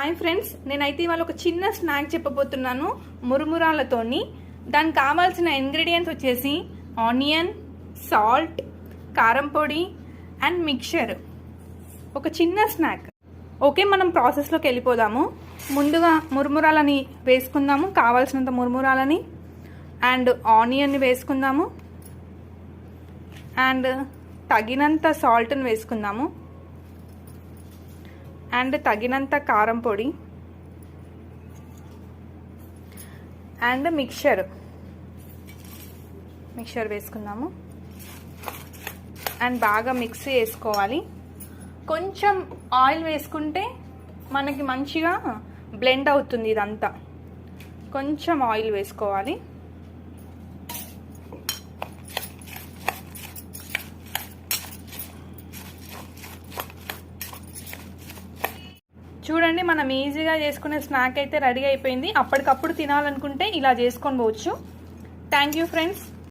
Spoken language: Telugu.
హాయ్ ఫ్రెండ్స్, నేనైతే ఇవాళ ఒక చిన్న స్నాక్ చెప్పబోతున్నాను మురుమురాలతోని. దానికి కావాల్సిన ఇంగ్రీడియంట్స్ వచ్చేసి ఆనియన్, సాల్ట్, కారం పొడి అండ్ మిక్చర్. ఒక చిన్న స్నాక్. ఓకే, మనం ప్రాసెస్లోకి వెళ్ళిపోదాము. ముందుగా మురుమురాలని వేసుకుందాము. కావాల్సినంత మురుమురాలని అండ్ ఆనియన్ వేసుకుందాము అండ్ తగినంత సాల్ట్ని వేసుకుందాము అండ్ తగినంత కారం పొడి అండ్ మిక్చర్ వేసుకుందాము అండ్ బాగా మిక్స్ చేసుకోవాలి. కొంచెం ఆయిల్ వేసుకుంటే మనకి మంచిగా బ్లెండ్ అవుతుంది ఇదంతా. కొంచెం ఆయిల్ వేసుకోవాలి. చూడండి, మనం ఈజీగా చేసుకునే స్నాక్ అయితే రెడీ అయిపోయింది. అప్పటికప్పుడు తినాలనుకుంటే ఇలా చేసుకొని పోవచ్చు. Thank you friends.